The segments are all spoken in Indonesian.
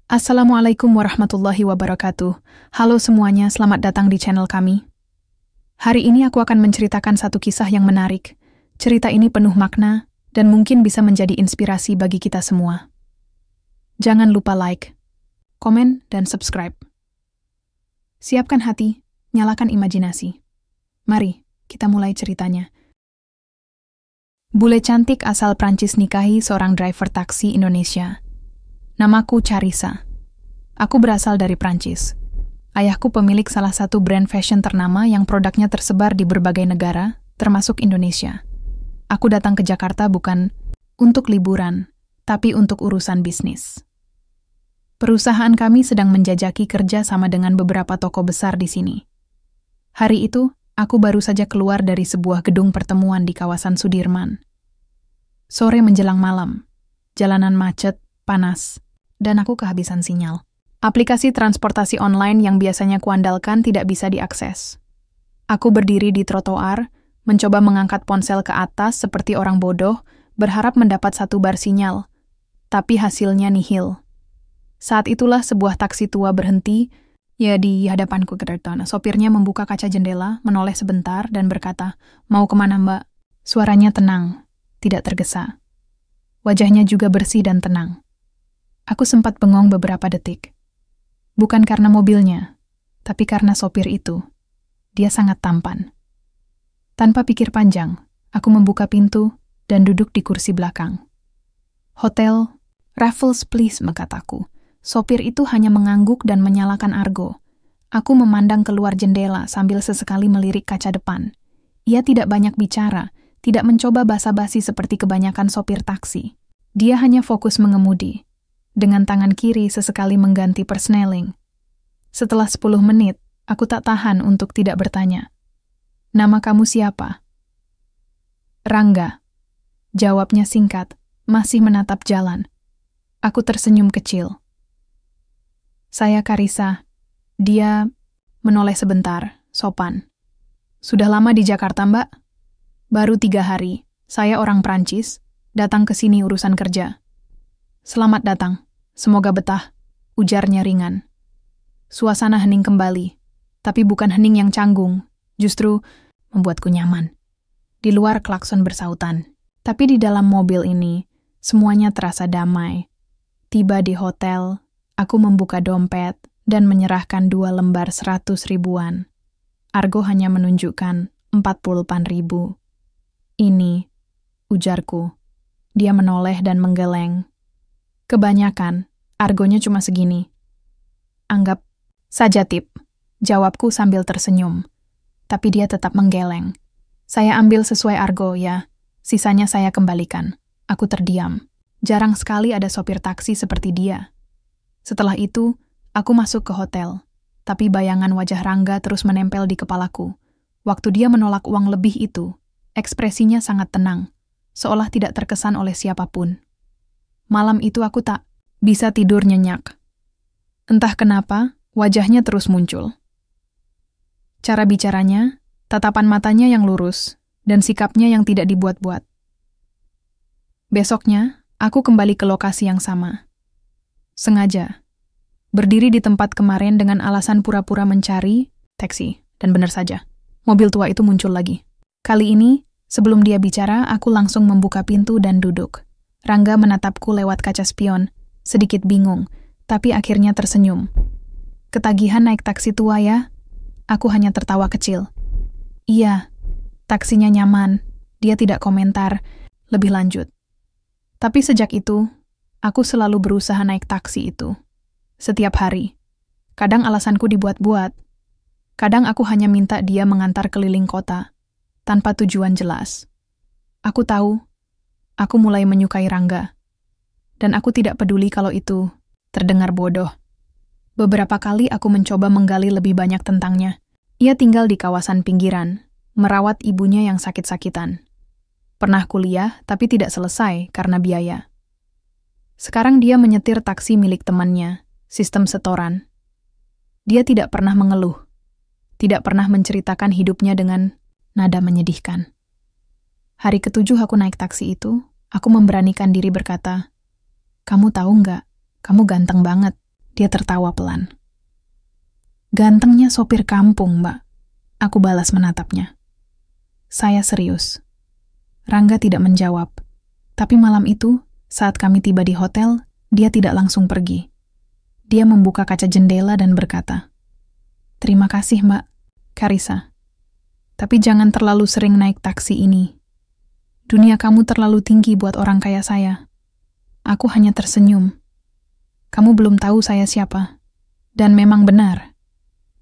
Assalamualaikum warahmatullahi wabarakatuh. Halo semuanya, selamat datang di channel kami. Hari ini aku akan menceritakan satu kisah yang menarik. Cerita ini penuh makna dan mungkin bisa menjadi inspirasi bagi kita semua. Jangan lupa like, komen, dan subscribe. Siapkan hati, nyalakan imajinasi. Mari, kita mulai ceritanya. Bule cantik asal Prancis nikahi seorang driver taksi Indonesia. Namaku Charissa. Aku berasal dari Prancis. Ayahku pemilik salah satu brand fashion ternama yang produknya tersebar di berbagai negara, termasuk Indonesia. Aku datang ke Jakarta bukan untuk liburan, tapi untuk urusan bisnis. Perusahaan kami sedang menjajaki kerja sama dengan beberapa toko besar di sini. Hari itu, aku baru saja keluar dari sebuah gedung pertemuan di kawasan Sudirman. Sore menjelang malam, jalanan macet, panas, dan aku kehabisan sinyal. Aplikasi transportasi online yang biasanya kuandalkan tidak bisa diakses. Aku berdiri di trotoar, mencoba mengangkat ponsel ke atas seperti orang bodoh, berharap mendapat satu bar sinyal. Tapi hasilnya nihil. Saat itulah sebuah taksi tua berhenti, di hadapanku kedatangan. Sopirnya membuka kaca jendela, menoleh sebentar, dan berkata, "Mau kemana, Mbak?" Suaranya tenang, tidak tergesa. Wajahnya juga bersih dan tenang. Aku sempat bengong beberapa detik. Bukan karena mobilnya, tapi karena sopir itu. Dia sangat tampan. Tanpa pikir panjang, aku membuka pintu dan duduk di kursi belakang. "Hotel Raffles Place," kataku. Sopir itu hanya mengangguk dan menyalakan argo. Aku memandang keluar jendela sambil sesekali melirik kaca depan. Ia tidak banyak bicara, tidak mencoba basa-basi seperti kebanyakan sopir taksi. Dia hanya fokus mengemudi. Dengan tangan kiri sesekali mengganti persneling. Setelah 10 menit, aku tak tahan untuk tidak bertanya. "Nama kamu siapa?" "Rangga." Jawabnya singkat, masih menatap jalan. Aku tersenyum kecil. "Saya Charissa." Dia menoleh sebentar, sopan. "Sudah lama di Jakarta, Mbak?" "Baru 3 hari. Saya orang Prancis, datang ke sini urusan kerja." "Selamat datang. Semoga betah," ujarnya ringan. Suasana hening kembali, tapi bukan hening yang canggung, justru membuatku nyaman. Di luar klakson bersautan, tapi di dalam mobil ini, semuanya terasa damai. Tiba di hotel, aku membuka dompet dan menyerahkan 2 lembar 100 ribuan. Argo hanya menunjukkan 48.000. "Ini," ujarku. Dia menoleh dan menggeleng. "Kebanyakan, argonya cuma segini." "Anggap saja tip," jawabku sambil tersenyum. Tapi dia tetap menggeleng. "Saya ambil sesuai argo ya, sisanya saya kembalikan." Aku terdiam. Jarang sekali ada sopir taksi seperti dia. Setelah itu, aku masuk ke hotel. Tapi bayangan wajah Rangga terus menempel di kepalaku. Waktu dia menolak uang lebih itu, ekspresinya sangat tenang, seolah tidak terkesan oleh siapapun. Malam itu aku tak bisa tidur nyenyak. Entah kenapa, wajahnya terus muncul. Cara bicaranya, tatapan matanya yang lurus, dan sikapnya yang tidak dibuat-buat. Besoknya, aku kembali ke lokasi yang sama. Sengaja. Berdiri di tempat kemarin dengan alasan pura-pura mencari taksi, dan benar saja, mobil tua itu muncul lagi. Kali ini, sebelum dia bicara, aku langsung membuka pintu dan duduk. Rangga menatapku lewat kaca spion, sedikit bingung, tapi akhirnya tersenyum. "Ketagihan naik taksi tua ya?" Aku hanya tertawa kecil. "Iya, taksinya nyaman." Dia tidak komentar lebih lanjut. Tapi sejak itu, aku selalu berusaha naik taksi itu. Setiap hari. Kadang alasanku dibuat-buat. Kadang aku hanya minta dia mengantar keliling kota, tanpa tujuan jelas. Aku tahu, aku mulai menyukai Rangga. Dan aku tidak peduli kalau itu terdengar bodoh. Beberapa kali aku mencoba menggali lebih banyak tentangnya. Ia tinggal di kawasan pinggiran, merawat ibunya yang sakit-sakitan. Pernah kuliah, tapi tidak selesai karena biaya. Sekarang dia menyetir taksi milik temannya, sistem setoran. Dia tidak pernah mengeluh, tidak pernah menceritakan hidupnya dengan nada menyedihkan. Hari ke-7 aku naik taksi itu, aku memberanikan diri berkata, "Kamu tahu nggak, kamu ganteng banget." Dia tertawa pelan. Gantengnya sopir kampung, Mbak. Aku balas menatapnya. Saya serius. Rangga tidak menjawab. Tapi malam itu, saat kami tiba di hotel, dia tidak langsung pergi. Dia membuka kaca jendela dan berkata, "Terima kasih, Mbak Karissa. Tapi jangan terlalu sering naik taksi ini. Dunia kamu terlalu tinggi buat orang kaya saya." Aku hanya tersenyum. Kamu belum tahu saya siapa. Dan memang benar.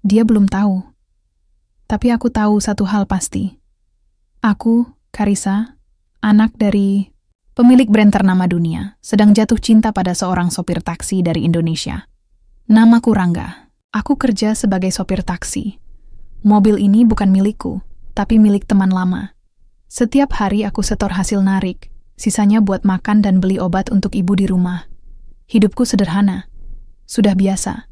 Dia belum tahu. Tapi aku tahu satu hal pasti. Aku, Karissa, anak dari pemilik brand ternama dunia, sedang jatuh cinta pada seorang sopir taksi dari Indonesia. Namaku Rangga. Aku kerja sebagai sopir taksi. Mobil ini bukan milikku, tapi milik teman lama. Setiap hari aku setor hasil narik, sisanya buat makan dan beli obat untuk ibu di rumah. Hidupku sederhana. Sudah biasa.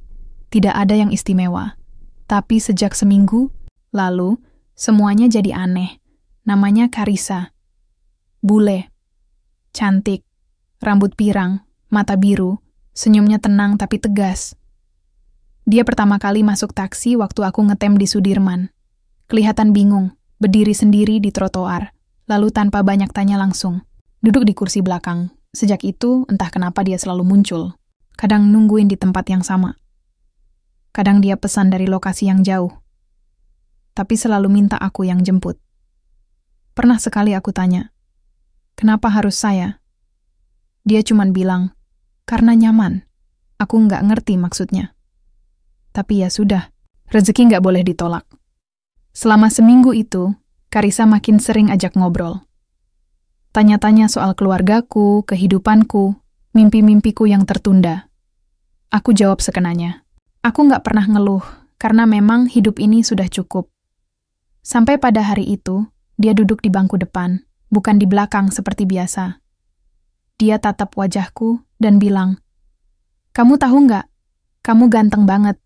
Tidak ada yang istimewa. Tapi sejak seminggu lalu, semuanya jadi aneh. Namanya Karissa. Bule. Cantik. Rambut pirang, mata biru, senyumnya tenang tapi tegas. Dia pertama kali masuk taksi waktu aku ngetem di Sudirman. Kelihatan bingung, berdiri sendiri di trotoar, lalu tanpa banyak tanya langsung. Duduk di kursi belakang. Sejak itu, entah kenapa dia selalu muncul. Kadang nungguin di tempat yang sama. Kadang dia pesan dari lokasi yang jauh. Tapi selalu minta aku yang jemput. Pernah sekali aku tanya, "Kenapa harus saya?" Dia cuman bilang, "Karena nyaman." Aku nggak ngerti maksudnya. Tapi ya sudah, rezeki nggak boleh ditolak. Selama seminggu itu, Karissa makin sering ajak ngobrol. Tanya-tanya soal keluargaku, kehidupanku, mimpi-mimpiku yang tertunda. Aku jawab sekenanya. Aku nggak pernah ngeluh, karena memang hidup ini sudah cukup. Sampai pada hari itu, dia duduk di bangku depan, bukan di belakang seperti biasa. Dia tatap wajahku dan bilang, "Kamu tahu nggak? Kamu ganteng banget."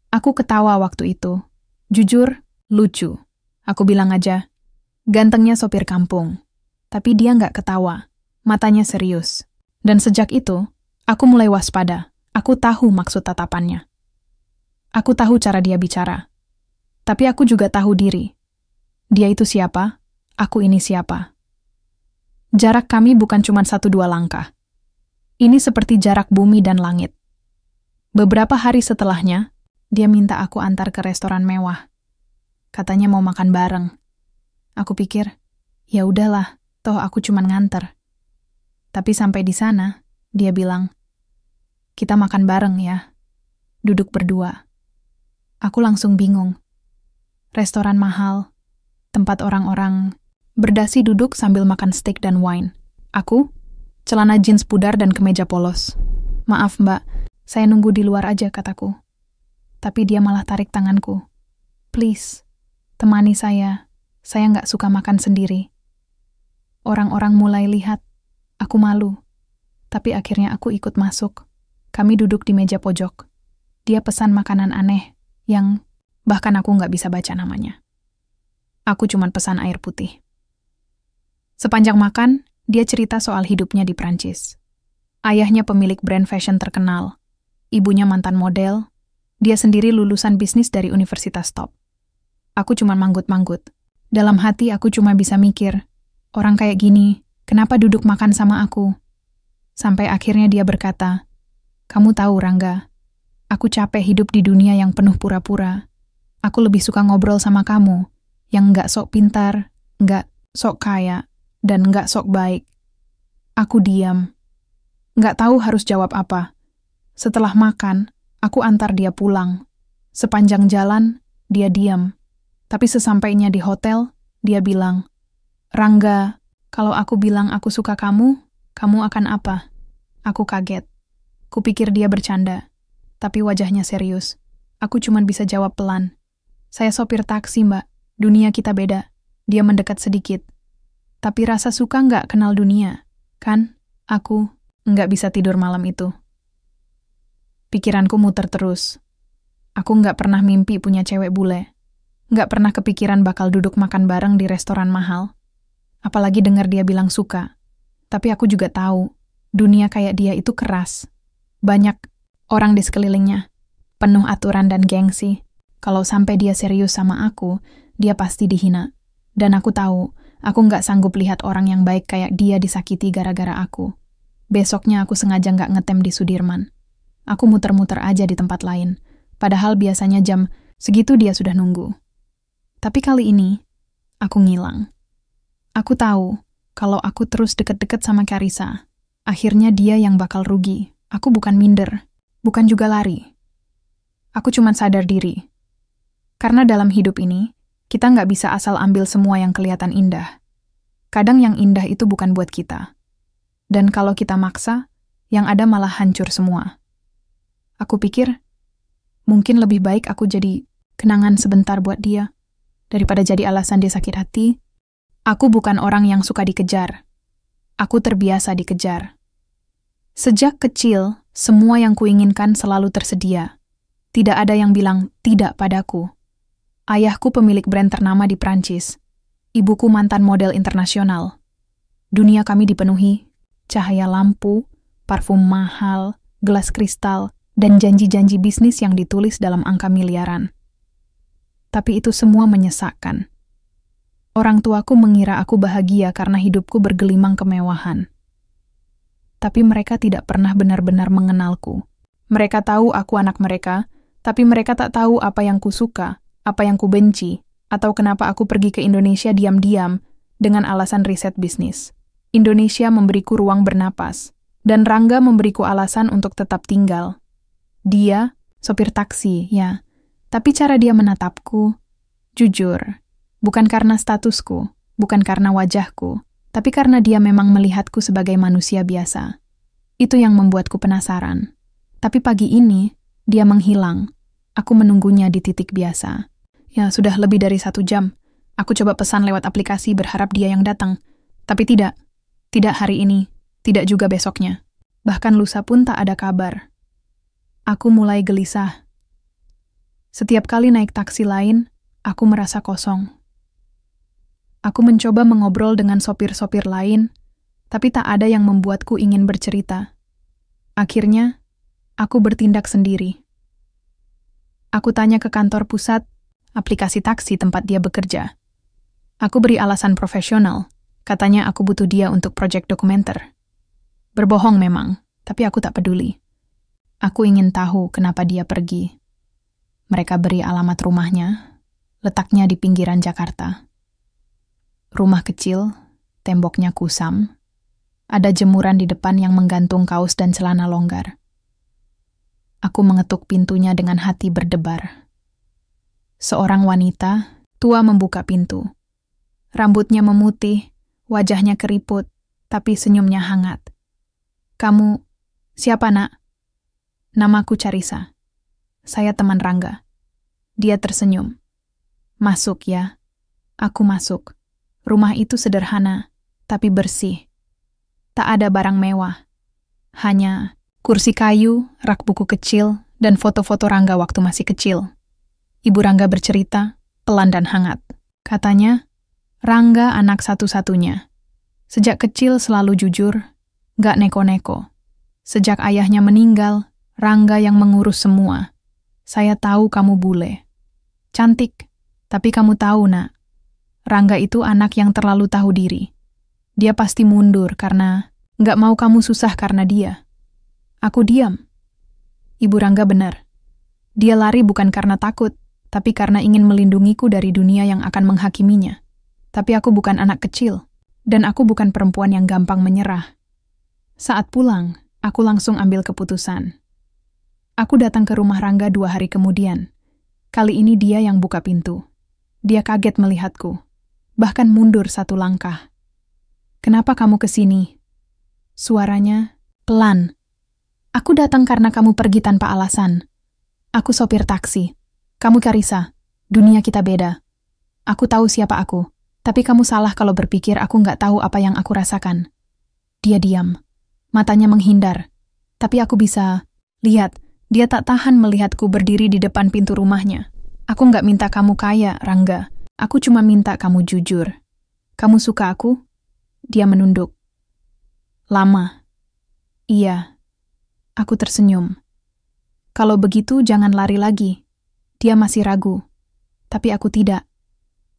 Aku ketawa waktu itu. Jujur, lucu. Aku bilang aja, gantengnya sopir kampung. Tapi dia nggak ketawa. Matanya serius. Dan sejak itu, aku mulai waspada. Aku tahu maksud tatapannya. Aku tahu cara dia bicara. Tapi aku juga tahu diri. Dia itu siapa, aku ini siapa. Jarak kami bukan cuma 1-2 langkah. Ini seperti jarak bumi dan langit. Beberapa hari setelahnya, dia minta aku antar ke restoran mewah. Katanya mau makan bareng. Aku pikir, ya udahlah, toh aku cuma nganter. Tapi sampai di sana, dia bilang, "Kita makan bareng ya." Duduk berdua. Aku langsung bingung. Restoran mahal, tempat orang-orang berdasi duduk sambil makan steak dan wine. Aku, celana jeans pudar dan kemeja polos. "Maaf mbak, saya nunggu di luar aja," kataku. Tapi dia malah tarik tanganku. "Please, temani saya nggak suka makan sendiri." Orang-orang mulai lihat, aku malu. Tapi akhirnya aku ikut masuk. Kami duduk di meja pojok. Dia pesan makanan aneh, yang bahkan aku nggak bisa baca namanya. Aku cuma pesan air putih. Sepanjang makan, dia cerita soal hidupnya di Prancis. Ayahnya pemilik brand fashion terkenal. Ibunya mantan model. Dia sendiri lulusan bisnis dari universitas top. Aku cuma manggut-manggut. Dalam hati aku cuma bisa mikir, orang kayak gini, kenapa duduk makan sama aku? Sampai akhirnya dia berkata, "Kamu tahu Rangga, aku capek hidup di dunia yang penuh pura-pura. Aku lebih suka ngobrol sama kamu, yang nggak sok pintar, nggak sok kaya, dan nggak sok baik." Aku diam. Nggak tahu harus jawab apa. Setelah makan, aku antar dia pulang. Sepanjang jalan, dia diam. Tapi sesampainya di hotel, dia bilang, "Rangga, kalau aku bilang aku suka kamu, kamu akan apa?" Aku kaget. Kupikir dia bercanda. Tapi wajahnya serius. Aku cuma bisa jawab pelan. "Saya sopir taksi, mbak. Dunia kita beda." Dia mendekat sedikit. "Tapi rasa suka nggak kenal dunia, kan?" Aku nggak bisa tidur malam itu. Pikiranku muter terus. Aku nggak pernah mimpi punya cewek bule. Nggak pernah kepikiran bakal duduk makan bareng di restoran mahal. Apalagi dengar dia bilang suka. Tapi aku juga tahu, dunia kayak dia itu keras. Banyak Orang di sekelilingnya, penuh aturan dan gengsi. Kalau sampai dia serius sama aku, dia pasti dihina. Dan aku tahu, aku nggak sanggup lihat orang yang baik kayak dia disakiti gara-gara aku. Besoknya aku sengaja nggak ngetem di Sudirman. Aku muter-muter aja di tempat lain, padahal biasanya jam segitu dia sudah nunggu. Tapi kali ini, aku ngilang. Aku tahu, kalau aku terus deket-deket sama Carissa, akhirnya dia yang bakal rugi. Aku bukan minder, bukan juga lari. Aku cuma sadar diri. Karena dalam hidup ini, kita nggak bisa asal ambil semua yang kelihatan indah. Kadang yang indah itu bukan buat kita. Dan kalau kita maksa, yang ada malah hancur semua. Aku pikir, mungkin lebih baik aku jadi kenangan sebentar buat dia, daripada jadi alasan dia sakit hati. Aku bukan orang yang suka dikejar. Aku terbiasa dikejar. Sejak kecil, semua yang kuinginkan selalu tersedia. Tidak ada yang bilang tidak padaku. Ayahku pemilik brand ternama di Prancis. Ibuku mantan model internasional. Dunia kami dipenuhi cahaya lampu, parfum mahal, gelas kristal, dan janji-janji bisnis yang ditulis dalam angka miliaran. Tapi itu semua menyesakkan. Orang tuaku mengira aku bahagia karena hidupku bergelimang kemewahan. Tapi mereka tidak pernah benar-benar mengenalku. Mereka tahu aku anak mereka, tapi mereka tak tahu apa yang kusuka, apa yang kubenci, atau kenapa aku pergi ke Indonesia diam-diam dengan alasan riset bisnis. Indonesia memberiku ruang bernapas, dan Rangga memberiku alasan untuk tetap tinggal. Dia, sopir taksi, ya. Tapi cara dia menatapku, jujur, bukan karena statusku, bukan karena wajahku, tapi karena dia memang melihatku sebagai manusia biasa. Itu yang membuatku penasaran. Tapi pagi ini, dia menghilang. Aku menunggunya di titik biasa. Ya, sudah lebih dari 1 jam. Aku coba pesan lewat aplikasi berharap dia yang datang. Tapi tidak. Tidak hari ini. Tidak juga besoknya. Bahkan lusa pun tak ada kabar. Aku mulai gelisah. Setiap kali naik taksi lain, aku merasa kosong. Aku mencoba mengobrol dengan sopir-sopir lain, tapi tak ada yang membuatku ingin bercerita. Akhirnya, aku bertindak sendiri. Aku tanya ke kantor pusat, aplikasi taksi tempat dia bekerja. Aku beri alasan profesional, katanya aku butuh dia untuk proyek dokumenter. Berbohong memang, tapi aku tak peduli. Aku ingin tahu kenapa dia pergi. Mereka beri alamat rumahnya, letaknya di pinggiran Jakarta. Rumah kecil, temboknya kusam, ada jemuran di depan yang menggantung kaos dan celana longgar. Aku mengetuk pintunya dengan hati berdebar. Seorang wanita, tua membuka pintu. Rambutnya memutih, wajahnya keriput, tapi senyumnya hangat. Kamu, siapa nak? Namaku Carissa. Saya teman Rangga. Dia tersenyum. Masuk ya. Aku masuk. Rumah itu sederhana, tapi bersih. Tak ada barang mewah. Hanya kursi kayu, rak buku kecil, dan foto-foto Rangga waktu masih kecil. Ibu Rangga bercerita, pelan dan hangat. Katanya, Rangga anak satu-satunya. Sejak kecil selalu jujur, gak neko-neko. Sejak ayahnya meninggal, Rangga yang mengurus semua. Saya tahu kamu bule. Cantik, tapi kamu tahu nak, Rangga itu anak yang terlalu tahu diri. Dia pasti mundur karena gak mau kamu susah karena dia. Aku diam. Ibu Rangga benar. Dia lari bukan karena takut, tapi karena ingin melindungiku dari dunia yang akan menghakiminya. Tapi aku bukan anak kecil, dan aku bukan perempuan yang gampang menyerah. Saat pulang, aku langsung ambil keputusan. Aku datang ke rumah Rangga 2 hari kemudian. Kali ini dia yang buka pintu. Dia kaget melihatku, bahkan mundur 1 langkah. Kenapa kamu kesini? Suaranya pelan. Aku datang karena kamu pergi tanpa alasan. Aku sopir taksi. Kamu Carissa. Dunia kita beda. Aku tahu siapa aku, tapi kamu salah kalau berpikir aku nggak tahu apa yang aku rasakan. Dia diam. Matanya menghindar. Tapi aku bisa lihat. Dia tak tahan melihatku berdiri di depan pintu rumahnya. Aku nggak minta kamu kaya, Rangga. Aku cuma minta kamu jujur. Kamu suka aku? Dia menunduk. Lama. Iya. Aku tersenyum. Kalau begitu jangan lari lagi. Dia masih ragu. Tapi aku tidak.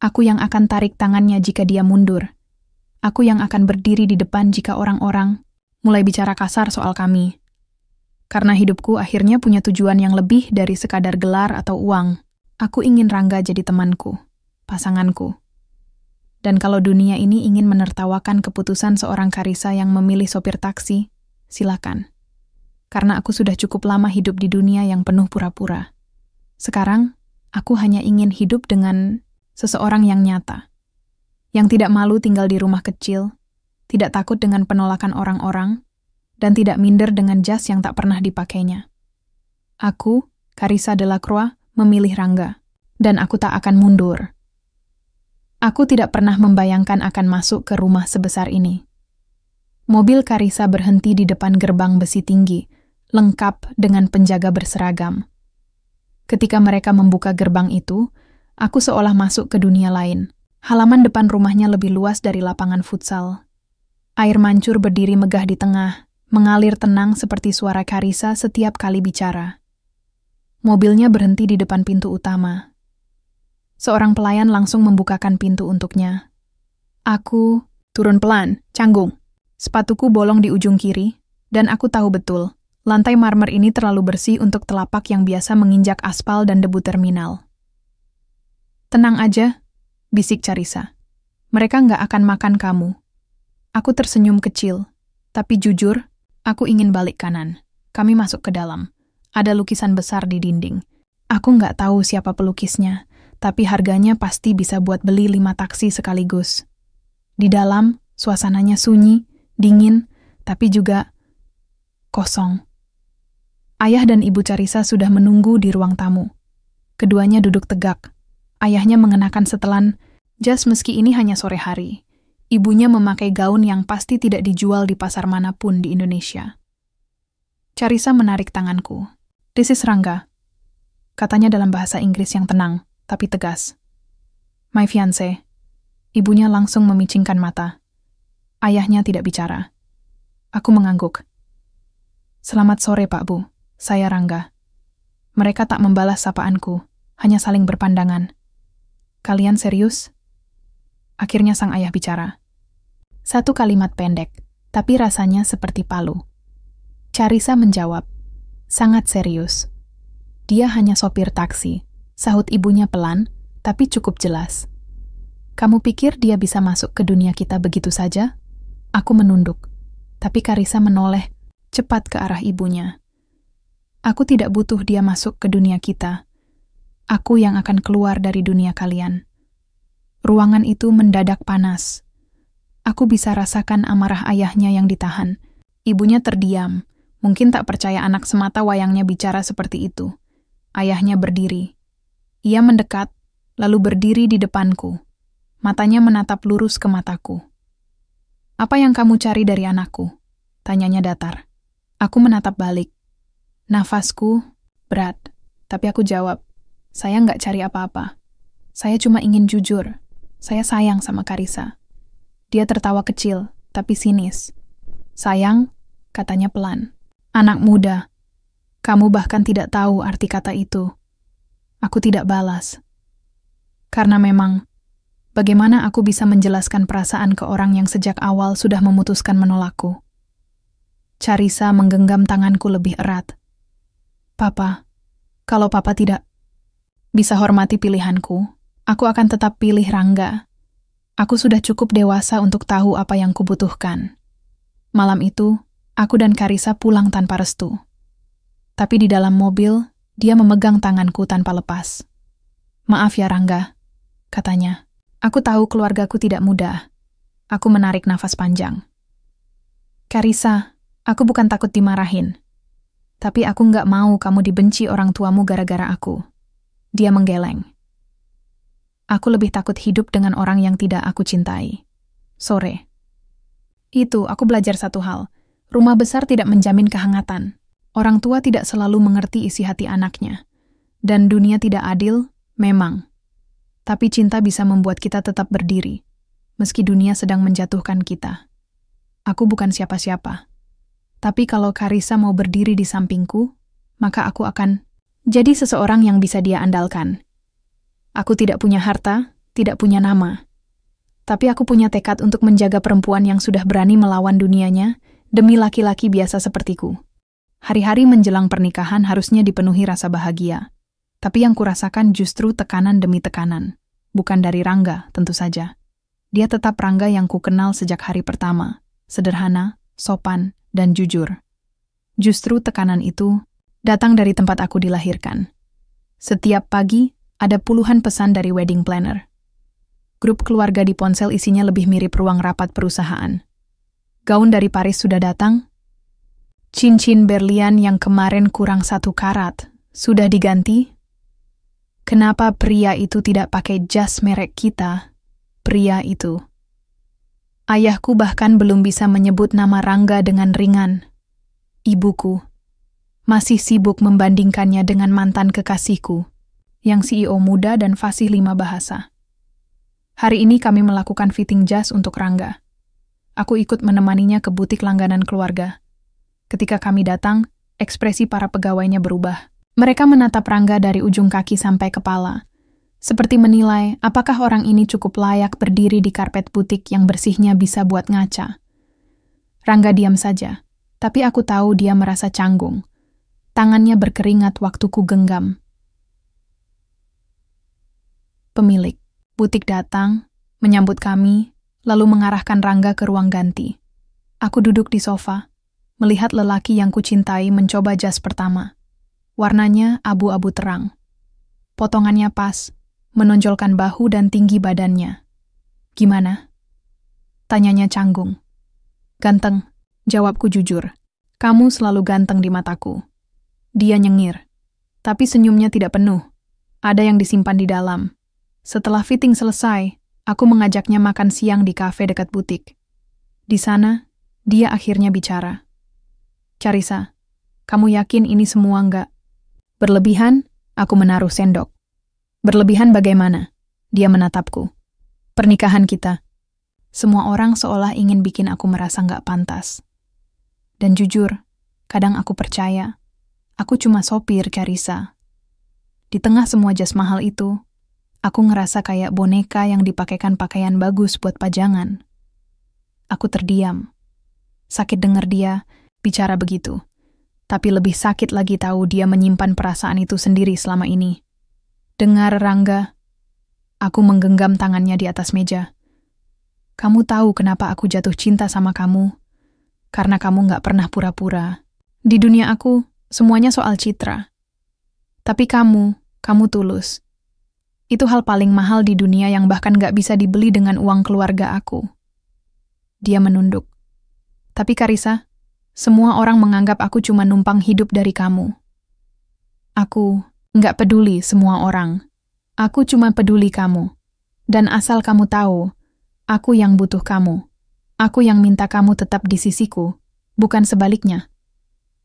Aku yang akan tarik tangannya jika dia mundur. Aku yang akan berdiri di depan jika orang-orang mulai bicara kasar soal kami. Karena hidupku akhirnya punya tujuan yang lebih dari sekadar gelar atau uang. Aku ingin Rangga jadi temanku, pasanganku. Dan kalau dunia ini ingin menertawakan keputusan seorang Carissa yang memilih sopir taksi, silakan. Karena aku sudah cukup lama hidup di dunia yang penuh pura-pura. Sekarang, aku hanya ingin hidup dengan seseorang yang nyata. Yang tidak malu tinggal di rumah kecil, tidak takut dengan penolakan orang-orang, dan tidak minder dengan jas yang tak pernah dipakainya. Aku, Carissa Delacroix, memilih Rangga, dan aku tak akan mundur. Aku tidak pernah membayangkan akan masuk ke rumah sebesar ini. Mobil Carissa berhenti di depan gerbang besi tinggi, lengkap dengan penjaga berseragam. Ketika mereka membuka gerbang itu, aku seolah masuk ke dunia lain. Halaman depan rumahnya lebih luas dari lapangan futsal. Air mancur berdiri megah di tengah, mengalir tenang seperti suara Carissa setiap kali bicara. Mobilnya berhenti di depan pintu utama. Seorang pelayan langsung membukakan pintu untuknya. Aku turun pelan, canggung. Sepatuku bolong di ujung kiri, dan aku tahu betul, lantai marmer ini terlalu bersih untuk telapak yang biasa menginjak aspal dan debu terminal. Tenang aja, bisik Carissa. Mereka nggak akan makan kamu. Aku tersenyum kecil, tapi jujur, aku ingin balik kanan. Kami masuk ke dalam. Ada lukisan besar di dinding. Aku nggak tahu siapa pelukisnya, tapi harganya pasti bisa buat beli 5 taksi sekaligus. Di dalam, suasananya sunyi, dingin, tapi juga kosong. Ayah dan ibu Carissa sudah menunggu di ruang tamu. Keduanya duduk tegak. Ayahnya mengenakan setelan jas meski ini hanya sore hari. Ibunya memakai gaun yang pasti tidak dijual di pasar manapun di Indonesia. Carissa menarik tanganku. "This is Rangga," katanya dalam bahasa Inggris yang tenang, tapi tegas. "My fiancé." Ibunya langsung memicingkan mata. Ayahnya tidak bicara. Aku mengangguk. "Selamat sore, Pak Bu. Saya Rangga." Mereka tak membalas sapaanku, hanya saling berpandangan. "Kalian serius?" Akhirnya sang ayah bicara. Satu kalimat pendek, tapi rasanya seperti palu. Carissa menjawab, "Sangat serius." "Dia hanya sopir taksi," sahut ibunya pelan, tapi cukup jelas. "Kamu pikir dia bisa masuk ke dunia kita begitu saja?" Aku menunduk, tapi Carissa menoleh cepat ke arah ibunya. "Aku tidak butuh dia masuk ke dunia kita. Aku yang akan keluar dari dunia kalian." Ruangan itu mendadak panas. Aku bisa rasakan amarah ayahnya yang ditahan. Ibunya terdiam, mungkin tak percaya anak semata wayangnya bicara seperti itu. Ayahnya berdiri. Ia mendekat, lalu berdiri di depanku. Matanya menatap lurus ke mataku. "Apa yang kamu cari dari anakku?" tanyanya datar. Aku menatap balik. Nafasku berat, tapi aku jawab, "Saya nggak cari apa-apa. Saya cuma ingin jujur. Saya sayang sama Carissa." Dia tertawa kecil, tapi sinis. "Sayang," katanya pelan. "Anak muda. Kamu bahkan tidak tahu arti kata itu." Aku tidak balas. Karena memang, bagaimana aku bisa menjelaskan perasaan ke orang yang sejak awal sudah memutuskan menolakku? Carissa menggenggam tanganku lebih erat. "Papa, kalau Papa tidak bisa hormati pilihanku, aku akan tetap pilih Rangga. Aku sudah cukup dewasa untuk tahu apa yang kubutuhkan." Malam itu, aku dan Carissa pulang tanpa restu. Tapi di dalam mobil, dia memegang tanganku tanpa lepas. "Maaf ya Rangga," katanya. "Aku tahu keluargaku tidak mudah." Aku menarik nafas panjang. "Carissa, aku bukan takut dimarahin. Tapi aku nggak mau kamu dibenci orang tuamu gara-gara aku." Dia menggeleng. "Aku lebih takut hidup dengan orang yang tidak aku cintai." Sore. Itu, aku belajar satu hal. Rumah besar tidak menjamin kehangatan. Orang tua tidak selalu mengerti isi hati anaknya. Dan dunia tidak adil, memang. Tapi cinta bisa membuat kita tetap berdiri, meski dunia sedang menjatuhkan kita. Aku bukan siapa-siapa. Tapi kalau Carissa mau berdiri di sampingku, maka aku akan jadi seseorang yang bisa dia andalkan. Aku tidak punya harta, tidak punya nama. Tapi aku punya tekad untuk menjaga perempuan yang sudah berani melawan dunianya demi laki-laki biasa sepertiku. Hari-hari menjelang pernikahan harusnya dipenuhi rasa bahagia. Tapi yang kurasakan justru tekanan demi tekanan. Bukan dari Rangga, tentu saja. Dia tetap Rangga yang kukenal sejak hari pertama. Sederhana, sopan, dan jujur. Justru tekanan itu datang dari tempat aku dilahirkan. Setiap pagi, ada puluhan pesan dari wedding planner. Grup keluarga di ponsel isinya lebih mirip ruang rapat perusahaan. Gaun dari Paris sudah datang. Cincin berlian yang kemarin kurang 1 karat sudah diganti. Kenapa pria itu tidak pakai jas merek kita? Pria itu. Ayahku bahkan belum bisa menyebut nama Rangga dengan ringan. Ibuku masih sibuk membandingkannya dengan mantan kekasihku, yang CEO muda dan fasih 5 bahasa. Hari ini kami melakukan fitting jas untuk Rangga. Aku ikut menemaninya ke butik langganan keluarga. Ketika kami datang, ekspresi para pegawainya berubah. Mereka menatap Rangga dari ujung kaki sampai kepala, seperti menilai apakah orang ini cukup layak berdiri di karpet butik yang bersihnya bisa buat ngaca. Rangga diam saja, tapi aku tahu dia merasa canggung. Tangannya berkeringat waktu ku genggam. Pemilik butik datang, menyambut kami, lalu mengarahkan Rangga ke ruang ganti. Aku duduk di sofa, melihat lelaki yang kucintai mencoba jas pertama. Warnanya abu-abu terang. Potongannya pas, menonjolkan bahu dan tinggi badannya. Gimana? Tanyanya canggung. Ganteng, jawabku jujur. Kamu selalu ganteng di mataku. Dia nyengir, tapi senyumnya tidak penuh. Ada yang disimpan di dalam. Setelah fitting selesai, aku mengajaknya makan siang di kafe dekat butik. Di sana, dia akhirnya bicara. Carissa, kamu yakin ini semua enggak? Berlebihan, aku menaruh sendok. Berlebihan bagaimana? Dia menatapku. Pernikahan kita. Semua orang seolah ingin bikin aku merasa enggak pantas. Dan jujur, kadang aku percaya, aku cuma sopir Carissa. Di tengah semua jas mahal itu, aku ngerasa kayak boneka yang dipakaikan pakaian bagus buat pajangan. Aku terdiam. Sakit dengar dia bicara begitu. Tapi lebih sakit lagi tahu dia menyimpan perasaan itu sendiri selama ini. Dengar Rangga, aku menggenggam tangannya di atas meja. Kamu tahu kenapa aku jatuh cinta sama kamu? Karena kamu gak pernah pura-pura. Di dunia aku, semuanya soal citra. Tapi kamu tulus. Itu hal paling mahal di dunia yang bahkan gak bisa dibeli dengan uang keluarga aku. Dia menunduk. Tapi Carissa, semua orang menganggap aku cuma numpang hidup dari kamu. Aku nggak peduli semua orang. Aku cuma peduli kamu. Dan asal kamu tahu, aku yang butuh kamu. Aku yang minta kamu tetap di sisiku, bukan sebaliknya.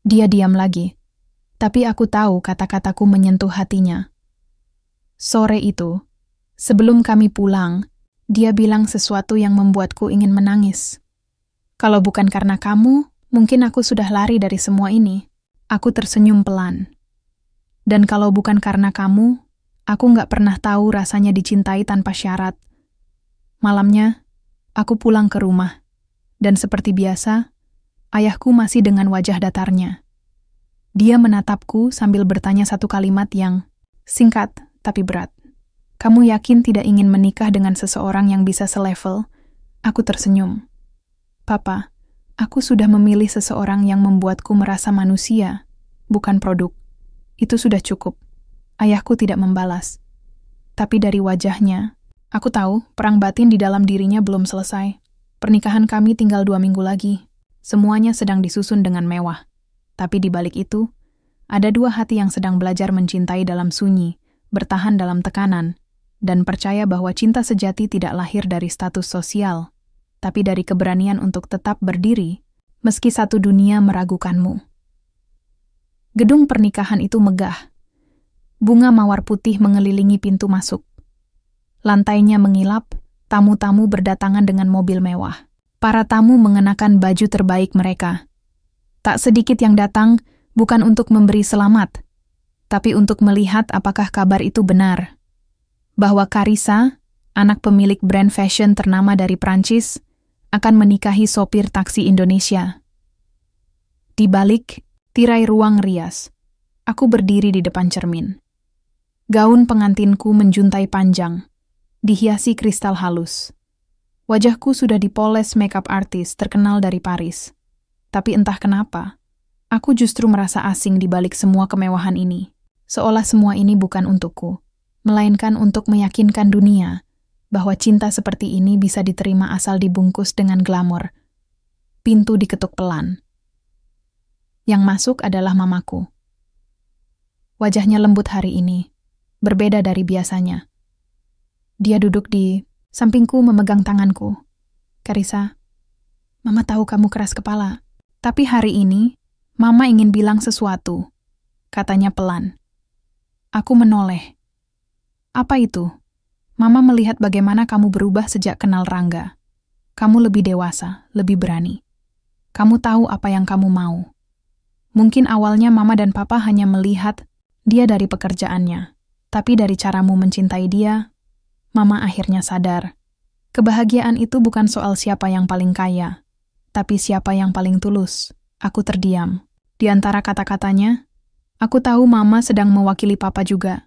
Dia diam lagi. Tapi aku tahu kata-kataku menyentuh hatinya. Sore itu, sebelum kami pulang, dia bilang sesuatu yang membuatku ingin menangis. Kalau bukan karena kamu, mungkin aku sudah lari dari semua ini. Aku tersenyum pelan. Dan kalau bukan karena kamu, aku nggak pernah tahu rasanya dicintai tanpa syarat. Malamnya, aku pulang ke rumah. Dan seperti biasa, ayahku masih dengan wajah datarnya. Dia menatapku sambil bertanya satu kalimat yang singkat tapi berat. Kamu yakin tidak ingin menikah dengan seseorang yang bisa selevel? Aku tersenyum. Papa, aku sudah memilih seseorang yang membuatku merasa manusia, bukan produk. Itu sudah cukup. Ayahku tidak membalas. Tapi dari wajahnya, aku tahu perang batin di dalam dirinya belum selesai. Pernikahan kami tinggal 2 minggu lagi. Semuanya sedang disusun dengan mewah. Tapi di balik itu, ada 2 hati yang sedang belajar mencintai dalam sunyi, bertahan dalam tekanan, dan percaya bahwa cinta sejati tidak lahir dari status sosial, tapi dari keberanian untuk tetap berdiri, meski satu dunia meragukanmu. Gedung pernikahan itu megah. Bunga mawar putih mengelilingi pintu masuk. Lantainya mengilap, tamu-tamu berdatangan dengan mobil mewah. Para tamu mengenakan baju terbaik mereka. Tak sedikit yang datang Bukan untuk memberi selamat, tapi untuk melihat apakah kabar itu benar. Bahwa Carissa, anak pemilik brand fashion ternama dari Prancis, akan menikahi sopir taksi Indonesia. Di balik tirai ruang rias, aku berdiri di depan cermin. Gaun pengantinku menjuntai panjang, dihiasi kristal halus. Wajahku sudah dipoles makeup artist terkenal dari Paris. Tapi entah kenapa, aku justru merasa asing di balik semua kemewahan ini. Seolah semua ini bukan untukku, melainkan untuk meyakinkan dunia bahwa cinta seperti ini bisa diterima asal dibungkus dengan glamor. Pintu diketuk pelan. Yang masuk adalah mamaku. Wajahnya lembut hari ini, berbeda dari biasanya. Dia duduk di sampingku memegang tanganku. Carissa, Mama tahu kamu keras kepala, tapi hari ini Mama ingin bilang sesuatu, katanya pelan. Aku menoleh. Apa itu? Mama melihat bagaimana kamu berubah sejak kenal Rangga. Kamu lebih dewasa, lebih berani. Kamu tahu apa yang kamu mau. Mungkin awalnya Mama dan Papa hanya melihat dia dari pekerjaannya, tapi dari caramu mencintai dia, Mama akhirnya sadar. Kebahagiaan itu bukan soal siapa yang paling kaya, tapi siapa yang paling tulus. Aku terdiam. Di antara kata-katanya, aku tahu Mama sedang mewakili Papa juga.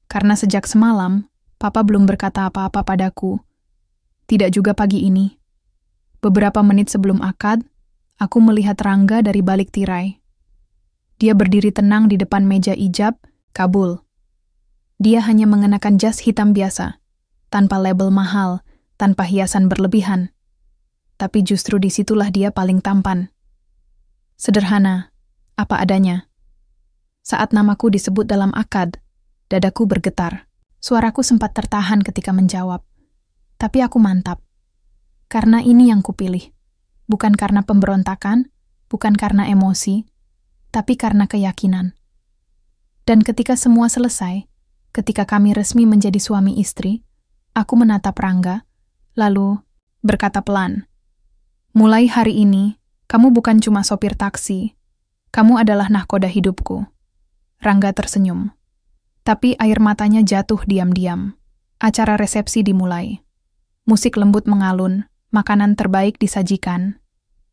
Karena sejak semalam, Papa belum berkata apa-apa padaku. Tidak juga pagi ini. Beberapa menit sebelum akad, aku melihat Rangga dari balik tirai. Dia berdiri tenang di depan meja ijab, kabul. Dia hanya mengenakan jas hitam biasa, tanpa label mahal, tanpa hiasan berlebihan. Tapi justru disitulah dia paling tampan. Sederhana, apa adanya. Saat namaku disebut dalam akad, dadaku bergetar. Suaraku sempat tertahan ketika menjawab. Tapi aku mantap. Karena ini yang kupilih. Bukan karena pemberontakan, bukan karena emosi, tapi karena keyakinan. Dan ketika semua selesai, ketika kami resmi menjadi suami istri, aku menatap Rangga, lalu berkata pelan, mulai hari ini, kamu bukan cuma sopir taksi, kamu adalah nahkoda hidupku. Rangga tersenyum. Tapi air matanya jatuh diam-diam. Acara resepsi dimulai. Musik lembut mengalun, makanan terbaik disajikan.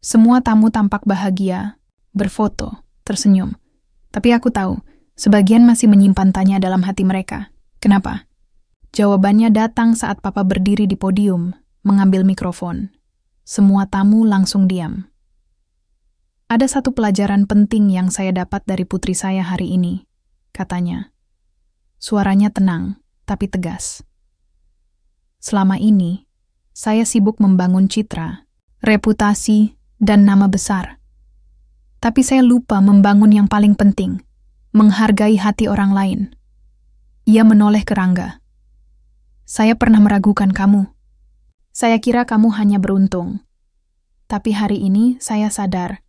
Semua tamu tampak bahagia, berfoto, tersenyum. Tapi aku tahu, sebagian masih menyimpan tanya dalam hati mereka. Kenapa? Jawabannya datang saat Papa berdiri di podium, mengambil mikrofon. Semua tamu langsung diam. Ada satu pelajaran penting yang saya dapat dari putri saya hari ini, katanya. Suaranya tenang, tapi tegas. Selama ini, saya sibuk membangun citra, reputasi, dan nama besar. Tapi saya lupa membangun yang paling penting, menghargai hati orang lain. Ia menoleh ke Rangga. Saya pernah meragukan kamu. Saya kira kamu hanya beruntung. Tapi hari ini saya sadar.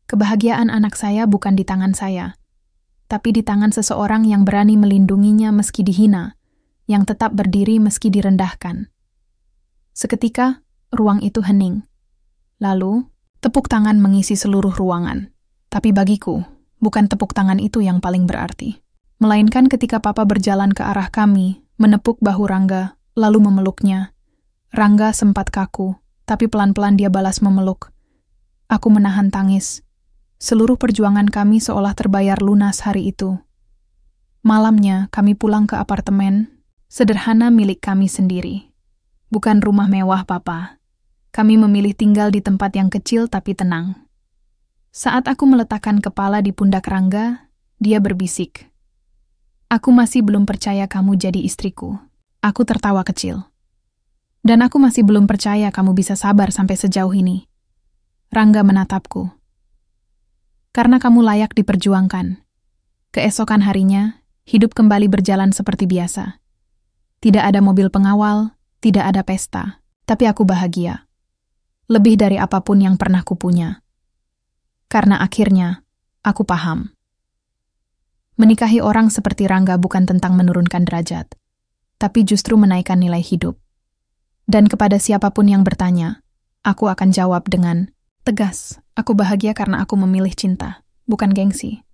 Kebahagiaan anak saya bukan di tangan saya, tapi di tangan seseorang yang berani melindunginya meski dihina, yang tetap berdiri meski direndahkan. Seketika, ruang itu hening. Lalu, tepuk tangan mengisi seluruh ruangan. Tapi bagiku, bukan tepuk tangan itu yang paling berarti. Melainkan ketika Papa berjalan ke arah kami, menepuk bahu Rangga, lalu memeluknya. Rangga sempat kaku, tapi pelan-pelan dia balas memeluk. Aku menahan tangis. Seluruh perjuangan kami seolah terbayar lunas hari itu. Malamnya, kami pulang ke apartemen, sederhana milik kami sendiri. Bukan rumah mewah, Papa. Kami memilih tinggal di tempat yang kecil tapi tenang. Saat aku meletakkan kepala di pundak Rangga, dia berbisik. Aku masih belum percaya kamu jadi istriku. Aku tertawa kecil. Dan aku masih belum percaya kamu bisa sabar sampai sejauh ini. Rangga menatapku. Karena kamu layak diperjuangkan. Keesokan harinya, hidup kembali berjalan seperti biasa. Tidak ada mobil pengawal, tidak ada pesta, tapi aku bahagia. Lebih dari apapun yang pernah kupunya. Karena akhirnya, aku paham. Menikahi orang seperti Rangga bukan tentang menurunkan derajat, tapi justru menaikkan nilai hidup. Dan kepada siapapun yang bertanya, aku akan jawab dengan tegas, aku bahagia karena aku memilih cinta. bukan gengsi.